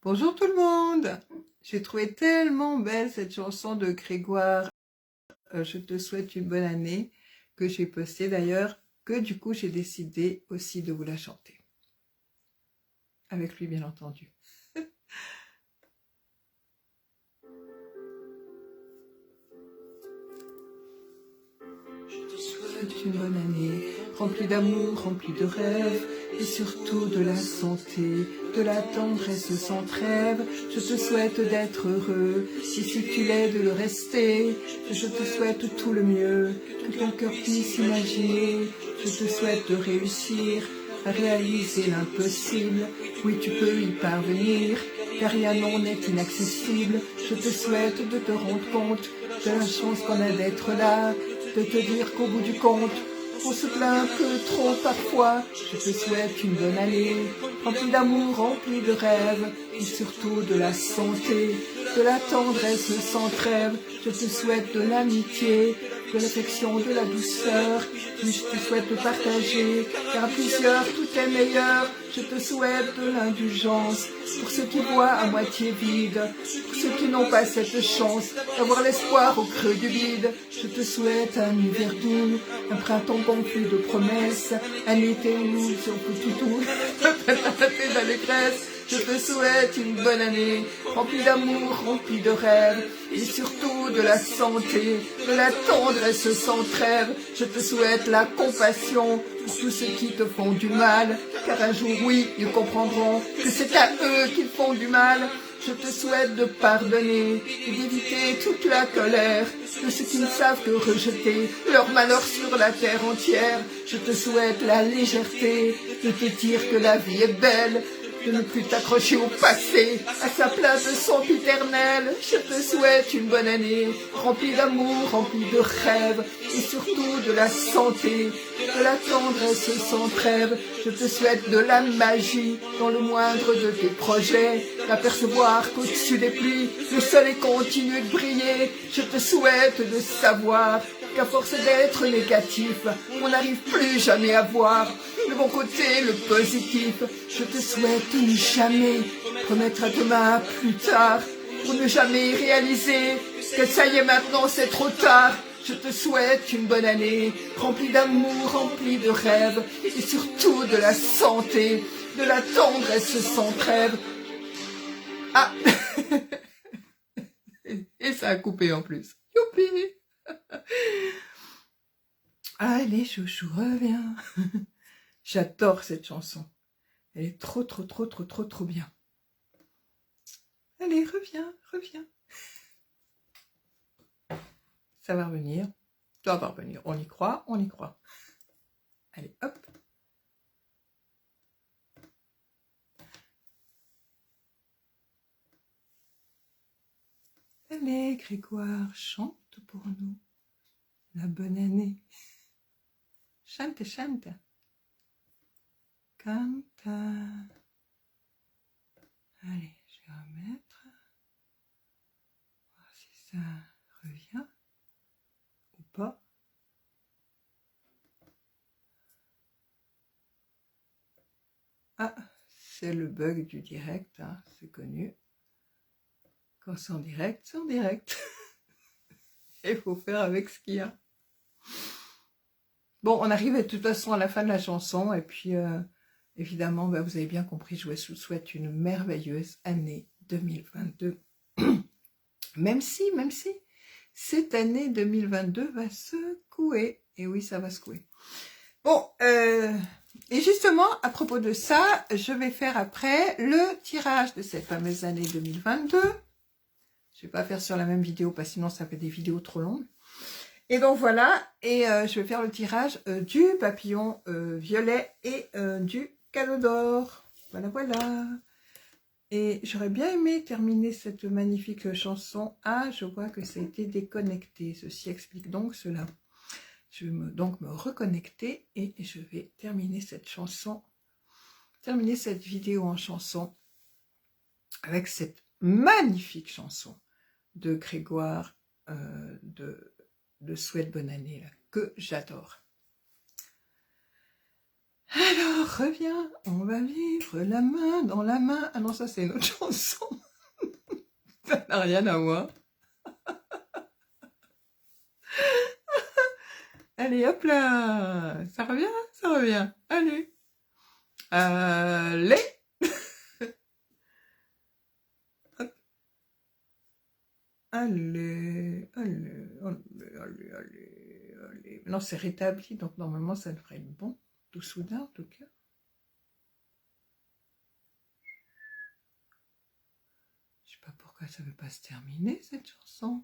Bonjour tout le monde. J'ai trouvé tellement belle cette chanson de Grégoire, Je te souhaite une bonne année, que j'ai postée d'ailleurs, que du coup j'ai décidé aussi de vous la chanter. Avec lui bien entendu. Je te souhaite une bonne année, remplie d'amour, remplie de rêves, et surtout de la santé, de la tendresse sans trêve. Je te souhaite d'être heureux, et si tu l'es de le rester. Je te souhaite tout le mieux, que ton cœur puisse imaginer. Je te souhaite de réussir à réaliser l'impossible. Oui, tu peux y parvenir, car rien n'est inaccessible. Je te souhaite de te rendre compte de la chance qu'on a d'être là, de te dire qu'au bout du compte, on se plaint un peu trop parfois. Je te souhaite une bonne année, remplie d'amour, remplie de rêves, et surtout de la santé, de la tendresse sans trêve. Je te souhaite de l'amitié, de l'affection, de la douceur. Mais je te souhaite de partager, car à plusieurs tout est meilleur. Je te souhaite de l'indulgence pour ceux qui voient à moitié vide, pour ceux qui n'ont pas cette chance d'avoir l'espoir au creux du vide. Je te souhaite un hiver doux, un printemps gonflé de promesses, un été où nous sommes tout d'allégresse. Je te souhaite une bonne année, remplie d'amour, remplie de rêves, et surtout de la santé, de la tendresse sans trêve. Je te souhaite la compassion pour tous ceux qui te font du mal, car un jour, oui, ils comprendront que c'est à eux qu'ils font du mal. Je te souhaite de pardonner et d'éviter toute la colère de ceux qui ne savent que rejeter leur malheur sur la terre entière. Je te souhaite la légèreté de te dire que la vie est belle, de ne plus t'accrocher au passé, à sa place sempiternelle. Je te souhaite une bonne année, remplie d'amour, remplie de rêves, et surtout de la santé, de la tendresse sans trêve. Je te souhaite de la magie dans le moindre de tes projets, d'apercevoir qu'au-dessus des pluies, le soleil continue de briller. Je te souhaite de savoir qu'à force d'être négatif, on n'arrive plus jamais à voir le bon côté, le positif. Je te souhaite de ne jamais remettre à demain plus tard, pour ne jamais réaliser que ça y est maintenant c'est trop tard. Je te souhaite une bonne année, remplie d'amour, remplie de rêves, et surtout de la santé, de la tendresse sans trêve. Ah et ça a coupé en plus. Youpi. Allez chouchou, reviens. J'adore cette chanson. Elle est trop bien. Allez, reviens. Ça va revenir. Ça va revenir. On y croit. Allez, hop. Allez, Grégoire, chante pour nous la bonne année. Chante. Canta. Allez, je vais remettre. Voir si ça revient ou pas. Ah, c'est le bug du direct, hein, c'est connu. Quand c'est en direct, c'est en direct. Il faut faire avec ce qu'il y a. Bon, on arrive de toute façon à la fin de la chanson, et puis évidemment, bah, vous avez bien compris, je vous souhaite une merveilleuse année 2022. Même si, cette année 2022 va secouer. Et oui, ça va secouer. Bon, et justement, à propos de ça, je vais faire après le tirage de cette fameuse année 2022. Je vais pas faire sur la même vidéo, parce que sinon ça fait des vidéos trop longues. Et donc voilà, et je vais faire le tirage du papillon violet et du cadeau d'or. Voilà. Et j'aurais bien aimé terminer cette magnifique chanson. Ah, je vois que ça a été déconnecté. Ceci explique donc cela. Je vais donc me reconnecter et je vais terminer cette chanson, terminer cette vidéo en chanson avec cette magnifique chanson de Grégoire de Souhaite bonne année, là, que j'adore. Alors, reviens, on va vivre la main dans la main. Ah non, ça c'est une autre chanson. Ça n'a rien à voir. Allez, hop là. Ça revient, ça revient. Allez. Allez. Allez, allez, allez, allez, allez, allez. Non, c'est rétabli, donc normalement ça devrait être bon. Tout soudain, en tout cas. Je sais pas pourquoi ça veut pas se terminer, cette chanson.